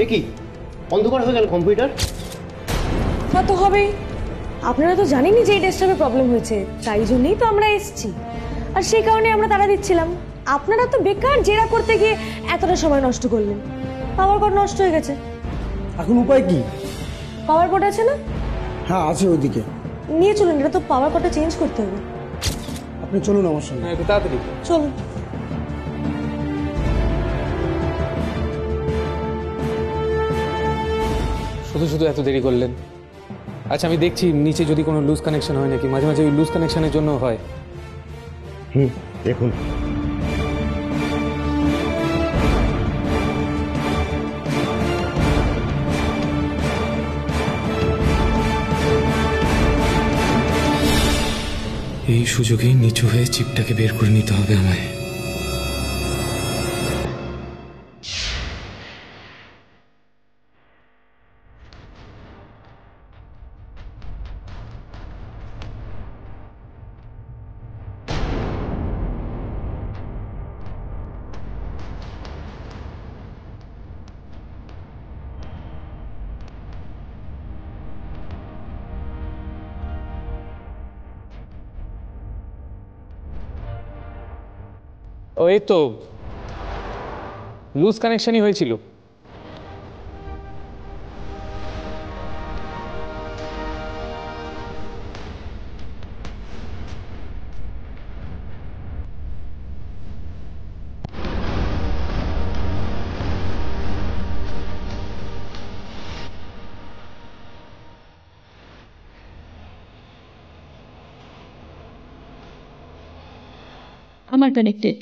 এ কি অন্ধকার হয়ে গেল কম্পিউটার? তা তো হবেই, আপনারা তো জানেনই যে এই ডেস্কটপে প্রবলেম হয়েছে, তাই জন্যই তো আমরা এসেছি। আর সেই কারণে আমরা তাড়া দিচ্ছিলাম। আপনারা তো বেকার জেরা করতে গিয়ে এতটা সময় নষ্ট করলেন, পাওয়ার কর্ড নষ্ট হয়ে গেছে। এখন উপায় কি? পাওয়ার কর্ড আছে না? হ্যাঁ আছে ওইদিকে, নিয়ে চলুন, এটা তো পাওয়ার কর্ডটা চেঞ্জ করতে হবে। আপনি চলুন আমার সঙ্গে। একটু তাড়াতাড়ি চলুন। শুধু শুধু এত দেরি করলেন। আচ্ছা আমি দেখছি নিচে যদি কোনো লুজ কানেকশন হয় নাকি, মাঝে মাঝে ওই লুজ কানেকশনের জন্য হয়। দেখুন এই সুযোগেই নিচু হয়ে চিপটাকে বের করে নিতে হবে আমায়। ওই তো লুজ কানেকশনই হয়েছিল। আমার কানেক্টেড।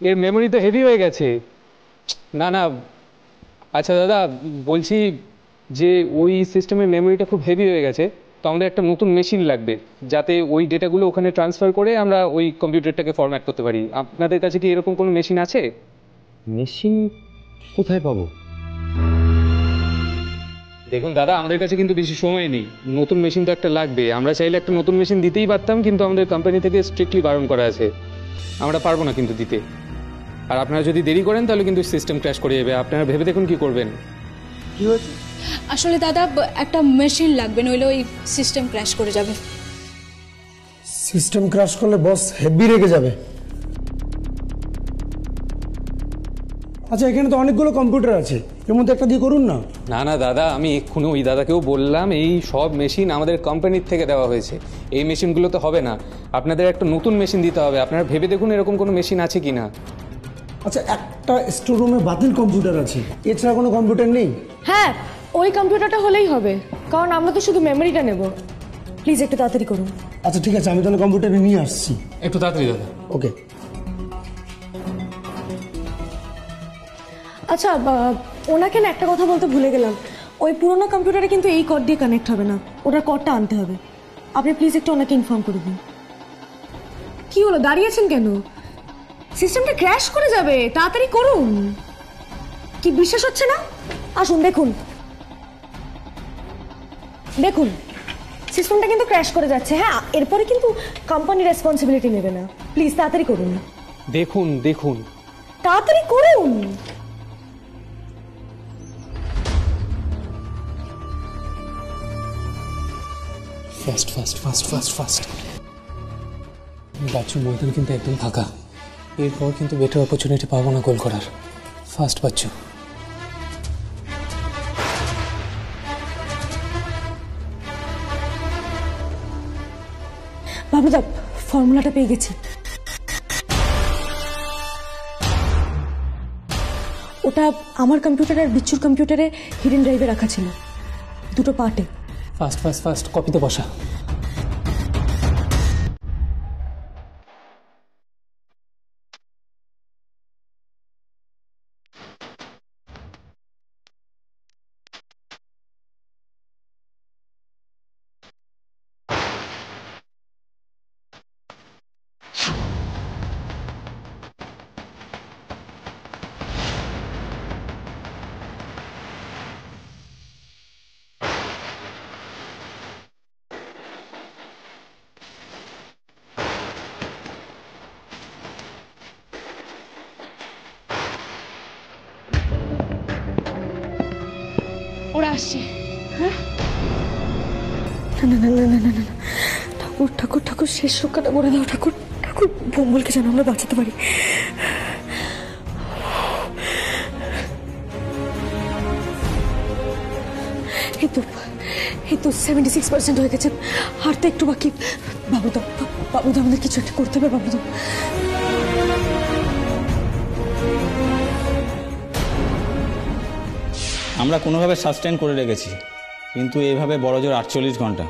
এর মেমোরি তো হেভি হয়ে গেছে। না না, আচ্ছা দাদা বলছি যে ওই সিস্টেমের মেমোরিটা খুব হেভি হয়ে গেছে, তো আমাদের একটা নতুন মেশিন লাগবে যাতে ওই ডেটাগুলো ওখানে ট্রান্সফার করে আমরা ওই কম্পিউটারটাকে ফরম্যাট করতে পারি। আপনাদের কাছে কি এরকম কোনো মেশিন আছে? মেশিন কোথায় পাবো? দেখুন দাদা, আমাদের কাছে কিন্তু বেশি সময় নেই, নতুন মেশিন তো একটা লাগবে। আমরা চাইলে একটা নতুন মেশিন দিতেই পারতাম, কিন্তু আমাদের কোম্পানি থেকে স্ট্রিক্টলি বারণ করা আছে, আমরা পারবো না কিন্তু দিতে। আর আপনারা যদি দেরি করেন তাহলে কিন্তু সিস্টেম ক্র্যাশ করে যাবে। আপনারা ভেবে দেখুন কি করবেন। কি হয়েছে? আসলে দাদা একটা মেশিন লাগবে, নইলে ওই সিস্টেম ক্র্যাশ করে যাবে। সিস্টেম ক্র্যাশ করলে বস হেভি রেগে যাবে। আচ্ছা এখানে তো অনেকগুলো কম্পিউটার আছে, এর মধ্যে একটা দিয়ে করুন না। না না দাদা, আমি এক্ষুনি ওই দাদাকেও বললাম এই সব মেশিন আমাদের কোম্পানির থেকে দেওয়া হয়েছে, এই মেশিনগুলো তো হবে না, আপনাদের একটা নতুন মেশিন দিতে হবে। আপনারা ভেবে দেখুন এরকম কোনো মেশিন আছে কি না। আচ্ছা একটা স্টোর রুমে বাতিল কম্পিউটার আছে, এছাড়া কোনো কম্পিউটার নেই? হ্যাঁ, ওই কম্পিউটারটা হলেই হবে, কারণ আমরা তো শুধু মেমোরিটা নেব। প্লিজ একটু তাড়াতাড়ি করুন। আচ্ছা ঠিক আছে, আমি তাহলে কম্পিউটারে নিয়ে আসছি। একটু তাড়াতাড়ি দাদা। ওকে। আচ্ছা ওনাকে না একটা কথা বলতে ভুলে গেলাম, ওই পুরোনো কম্পিউটারে কিন্তু এই কর্ড দিয়ে কানেক্ট হবে না, ওটার কর্ডটা আনতে হবে। আপনি প্লিজ একটু ওনাকে ইনফর্ম করে দিন। কি হলো, দাঁড়িয়েছেন কেন? সিস্টেমটা ক্র্যাশ করে যাবে, তাড়াতাড়ি করুন। কি বিশ্বাস হচ্ছে না? আসুন দেখুন, দেখুন সিস্টেমটা কিন্তু ক্র্যাশ করে যাচ্ছে। হ্যাঁ, এরপরে কিন্তু কোম্পানি রেসপন্সিবিলিটি নেবে না। প্লিজ তাড়াতাড়ি করুন। দেখুন দেখুন তাড়াতাড়ি করুন। Fast fast fast fast fast. Bachchu ময়দান কিন্তু একদম ফাঁকা, এরপর কিন্তু বেটার অপরচুনিটি পাবো না গোল করার। ফাস্ট বাচ্চু। বাবুদা, ফর্মুলাটা পেয়ে গেছি। ওটা আমার কম্পিউটার আর বিচ্ছুর কম্পিউটারে হিডেন ড্রাইভে রাখা ছিল, দুটো পার্টে। ফাস্ট ফাস্ট ফাস্ট, কপিতে বসা। ওরা আসছে। না না না না না না না। ঠাকুর ঠাকুর ঠাকুর শেষ রক্ষাটা করে দাও ঠাকুর। ঠাকুর ভম্বলকে যেন আমরা বাঁচাতে পারি। এই তো 76% হয়ে গেছে, আর তো একটু বাকি। বাবুদা বাবুদা, আমাদের কিছু একটা করতে হবে বাবুদা। আমরা কোনোভাবে সাস্টেন করে রেখেছি, কিন্তু এইভাবে বড়জোর 48 ঘন্টা,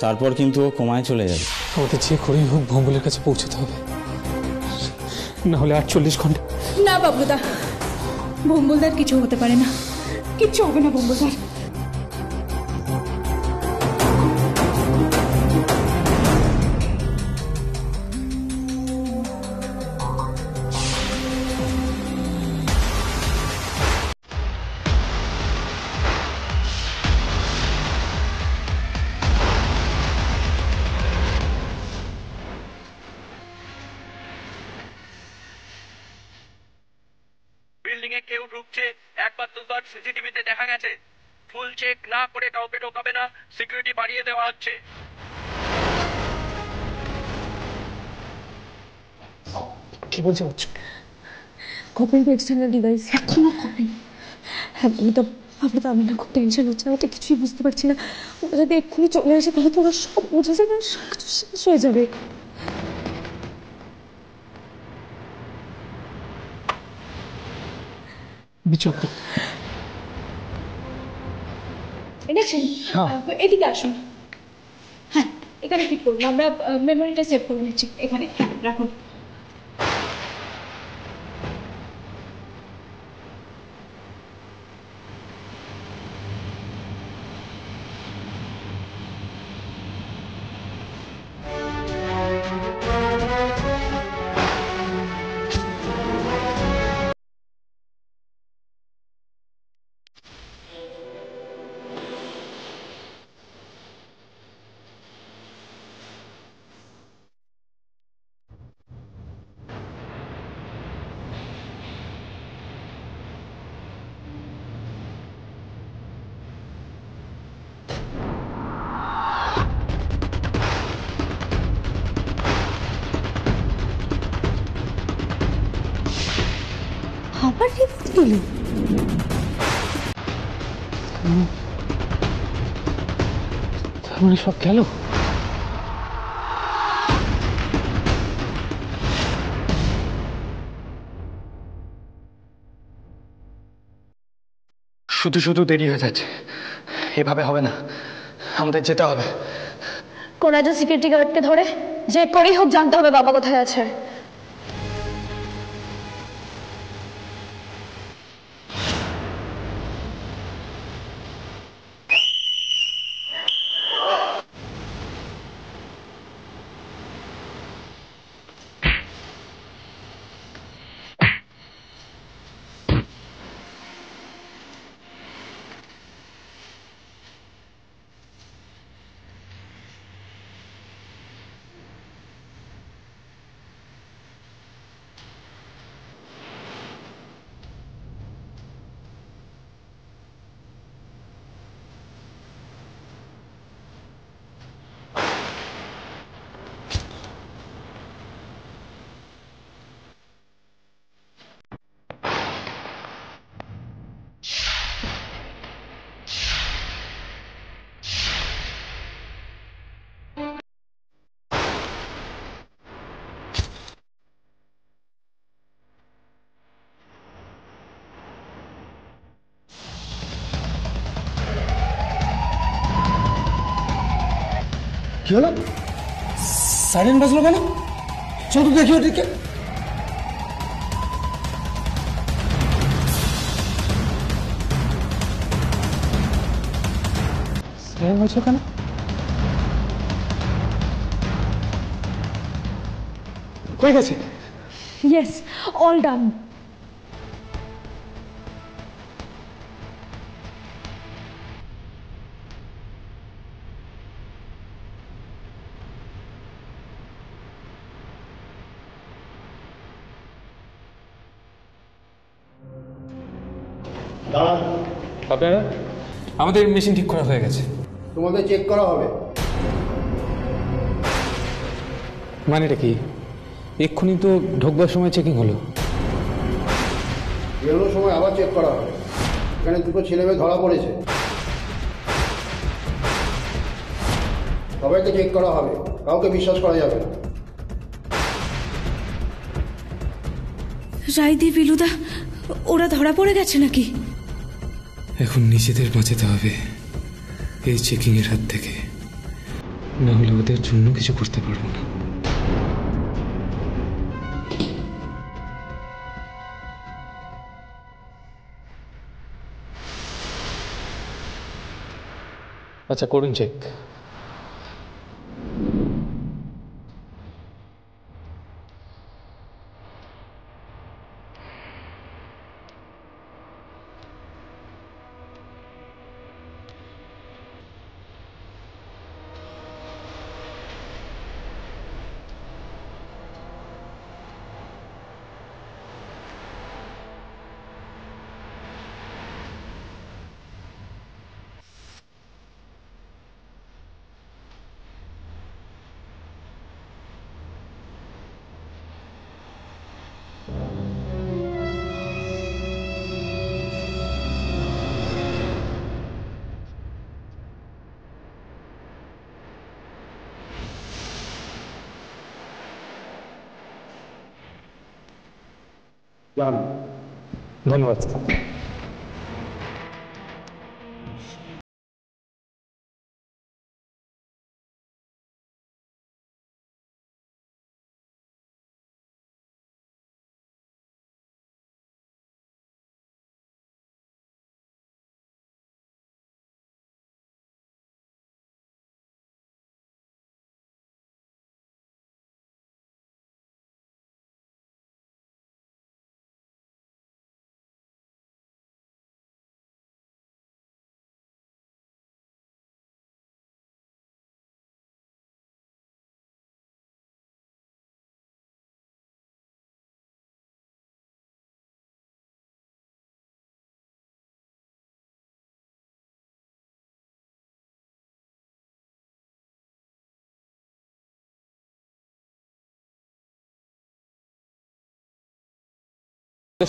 তারপর কিন্তু ও কোমায় চলে যাবে। আমাদের যে করেই হোক ভঙ্গলের কাছে পৌঁছতে হবে, না হলে 48 ঘন্টা। না বাবুদা, ভম্বলদার কিছু হতে পারে না, কিচ্ছু হবে না ভম্বলদার। বিল্ডিং এ কেউ ঢুকছে, একবার দুবার সিসিটিভিতে দেখা গেছে। ফুল চেক না করে কাউকে ঢোকাবে না, সিকিউরিটি বাড়িয়ে দেওয়া হচ্ছে। কি বলছে? Coping to external device. এখনো কপিং? হ্যাঁ বাবুদা, বাবুদা আমি না খুব টেনশন হচ্ছে, আমি তো কিছুই বুঝতে পারছি না। ওরা যদি এক্ষুনি চলে আসে তাহলে তো ওরা সব বুঝে যাবে, সব কিছু শেষ হয়ে যাবে। বিচক্র এনেছেন? এদিকে আসুন। হ্যাঁ, এখানে ঠিক করুন, আমরা মেমোরিটা সেভ করে নিচ্ছি। এখানে রাখুন। আবার রিপোর্ট দিল? তার মানে সব গেল। শুধু শুধু দেরি হয়ে যাচ্ছে, এভাবে হবে না, আমাদের যেতে হবে। কোন একজন সিকিউরিটি গার্ডকে ধরে যে করেই হোক জানতে হবে বাবা কোথায় আছে। কি হলো? সাইরেন বাজলো কেন? চল তো দেখি ওদিকে। হয়েছে কেন? হয়ে গেছে। Yes, all done. দাঁড়ান। আপনারা আমাদের মেশিন ঠিক করা হয়ে গেছে। তোমাদের চেক করা হবে। মানেটা কি? এক্ষুনি তো ঢোকবার সময় চেকিং হলো। বেরোনোর সময় আবার চেক করা হবে। এখানে দুটো ছেলে মেয়ে ধরা পড়েছে, সবাইকে চেক করা হবে, কাউকে বিশ্বাস করা যাবে না। রাইদি বিলুদা ওরা ধরা পড়ে গেছে নাকি? এখন নিজেদের বাঁচাতে হবে এই চেকিংয়ের হাত থেকে, না হলে ওদের জন্য কিছু করতে পারবো না। আচ্ছা করুন চেক। ধন্যবাদ।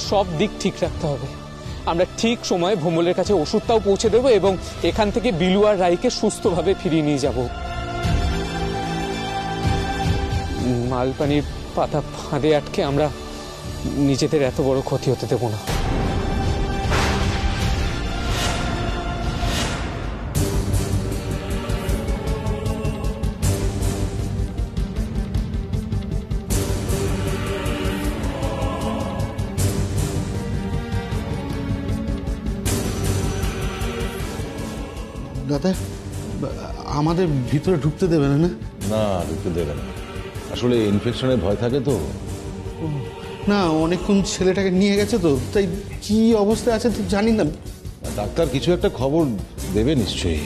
সব দিক ঠিক রাখতে হবে। আমরা ঠিক সময়ে ভোমলের কাছে ওষুধটাও পৌঁছে দেবো এবং এখান থেকে বিলু আর রাইকে সুস্থভাবে ফিরিয়ে নিয়ে যাব। মালপানির পাতা ফাঁদে আটকে আমরা নিজেদের এত বড় ক্ষতি হতে দেব না। দাদা আমাদের ভিতরে ঢুকতে দেবে না? না ঢুকতে দেবে না, আসলে ইনফেকশনের ভয় থাকে তো। না অনেকক্ষণ ছেলেটাকে নিয়ে গেছে তো, তাই কি অবস্থায় আছে তো জানি না। ডাক্তার কিছু একটা খবর দেবে নিশ্চয়ই।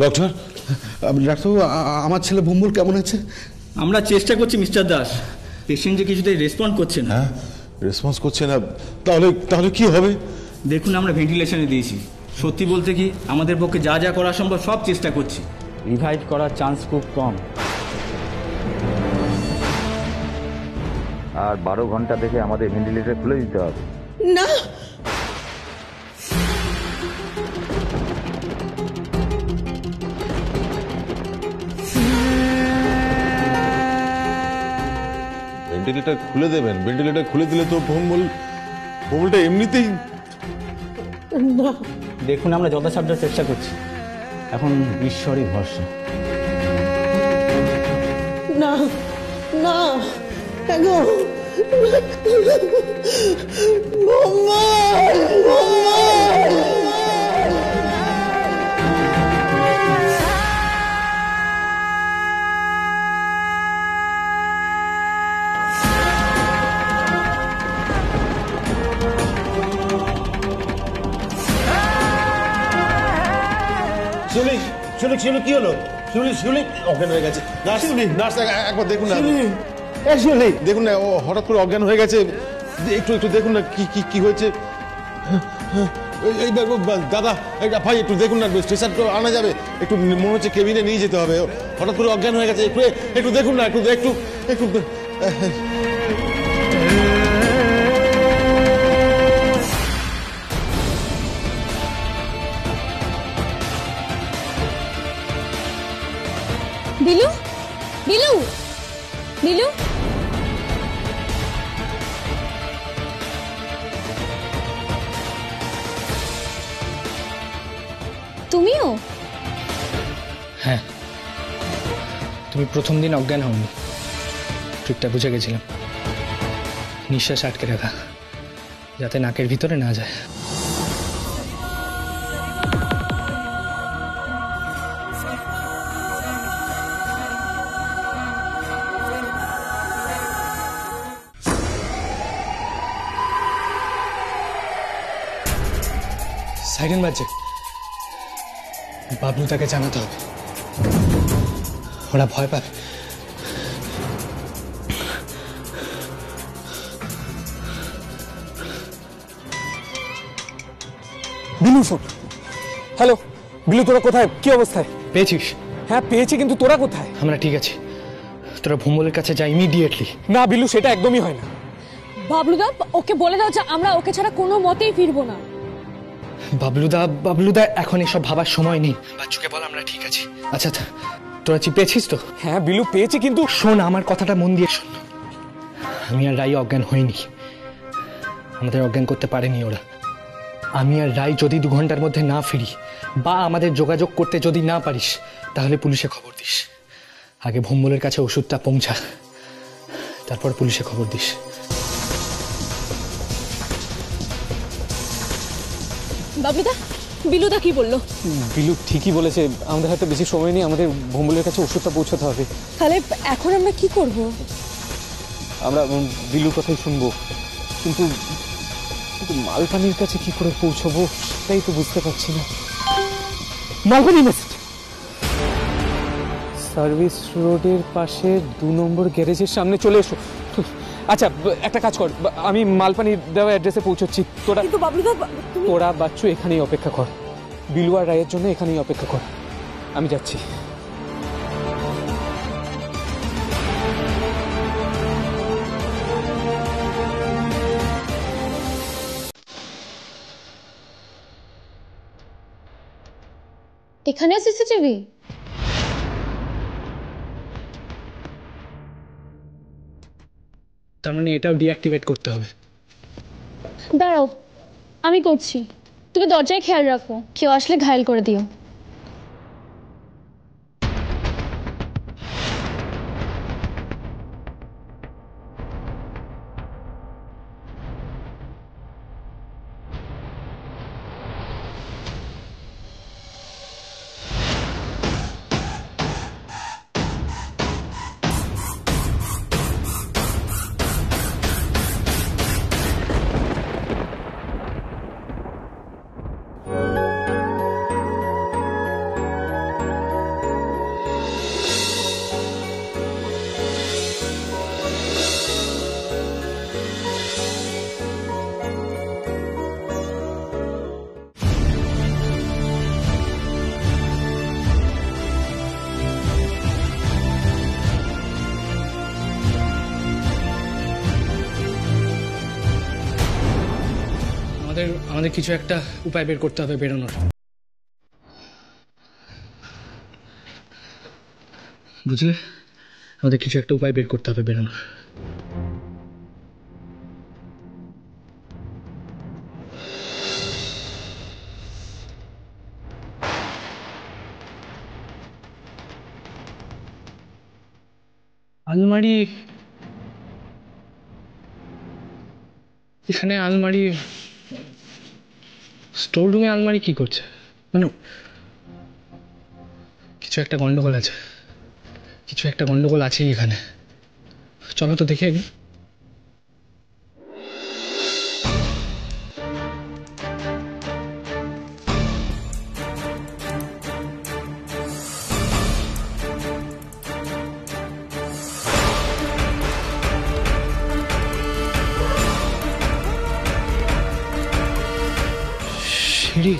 ডক্টর, ডাক্তারবাবু আমার ছেলে ভুম্বল কেমন আছে? আমরা চেষ্টা করছি মিস্টার দাস, পেশেন্ট যে কিছুতেই রেসপন্ড করছে না। হ্যাঁ রেসপন্স করছে না, তাহলে কি হবে? দেখুন আমরা ভেন্টিলেশনে দিয়েছি। সত্যি বলতে কি আমাদের পক্ষে যা যা করা সম্ভব সব চেষ্টা করছি। রিভাইভ করার চান্স খুব কম। আর 12 ঘন্টা দেখে আমাদের ভেন্টিলেটর খুলে দিতে হবে। না ভেন্টিলেটর খুলে দেবেন? ভেন্টিলেটর খুলে দিলে তো ভোমলটা এমনিতেই। দেখুন আমরা যথাসাধ্য চেষ্টা করছি, এখন ঈশ্বরই ভরসা। না না গো শিউলি শিউলি শিউলি কি হলো? শিউলি শিউলি অজ্ঞান হয়ে গেছে। নার্স নার্স একবার দেখুন না। শিউলি দেখুন না, ও হঠাৎ করে অজ্ঞান হয়ে গেছে। একটু একটু দেখুন না কি কি কি হয়েছে। দাদা ভাই একটু দেখুন না, স্ট্রেচার তো আনা যাবে, একটু মনে হচ্ছে কেবিনে নিয়ে যেতে হবে। হঠাৎ করে অজ্ঞান হয়ে গেছে, একটু একটু দেখুন না, একটু একটু একটু বিলু বিলু বিলু তুমিও? হ্যাঁ, তুমি প্রথম দিন অজ্ঞান হওনি, ট্রিকটা বুঝে গেছিলাম। নিঃশ্বাস আটকে রাখা, যাতে নাকের ভিতরে না যায়। সাইরেন বাজছে, বাবলু তাকে জানাতে হবে, ওরা ভয় পাবে। বিলু শোন। হ্যালো বিলু, তোরা কোথায়? কি অবস্থায়? পেয়েছিস? হ্যাঁ পেয়েছি, কিন্তু তোরা কোথায়? আমরা ঠিক আছি, তোরা ভুম্বলের কাছে যা ইমিডিয়েটলি। না বিলু, সেটা একদমই হয় না। বাবলুদা, ওকে বলে দাও যে আমরা ওকে ছাড়া কোনো মতেই ফিরবো না। বাবলুদা এখন এসব ভাবার সময় নেই, বাচ্চুকে বল আমরা ঠিক আছি। আচ্ছা তোরা পেয়েছিস তো? হ্যাঁ বিলু পেয়েছি, কিন্তু শোন আমার কথাটা মন দিয়ে শোন। আমি আর রাই অজ্ঞান হইনি, আমাদের অজ্ঞান করতে পারেনি ওরা। আমি আর রাই যদি 2 ঘন্টার মধ্যে না ফিরি বা আমাদের যোগাযোগ করতে যদি না পারিস, তাহলে পুলিশে খবর দিস। আগে ভুম্বলের কাছে ওষুধটা পৌঁছা, তারপর পুলিশে খবর দিস। বাবলুদা, বিলুদা কি বললো? বিলু ঠিকই বলেছে, আমাদের হাতে বেশি সময় নেই, আমাদের ভুম্বলের কাছে ওষুধটা পৌঁছাতে হবে। তাহলে এখন আমরা কি করব? আমরা বিলুর কথাই শুনবো, কিন্তু মালপানির কাছে কি করে পৌঁছবো সেটাই তো বুঝতে পারছি না। মালপানি মেসেজ, সার্ভিস রোডের পাশে 2 নম্বর গ্যারেজের সামনে চলে এসো। আচ্ছা একটা কাজ কর, আমি মালপানি দেওয়া অ্যাড্রেসে পৌঁছচ্ছি, কিন্তু বাবলুদা তোরা বাচ্চু এখানেই অপেক্ষা কর, বিলু আর রায়ের জন্য এখানেই অপেক্ষা কর, আমি যাচ্ছি। এখানে সিসিটিভি? তার মানে এটাও ডিঅ্যাক্টিভেট করতে হবে। দাঁড়াও, আমি করছি, তুমি দরজায় খেয়াল রাখো, কেউ আসলে ঘায়েল করে দিও। আমাদের কিছু একটা উপায় বের করতে হবে বেরোনোর। বুঝলে, আমাদের কিছু একটা উপায় বের করতে হবে বেরোনোর। আলমারি, এখানে আলমারি, স্টোর রুমে আলমারি কি করছে? মানে কিছু একটা গন্ডগোল আছে, কিছু একটা গন্ডগোল আছেই এখানে। চলো তো দেখে একদিন। সিঁড়ি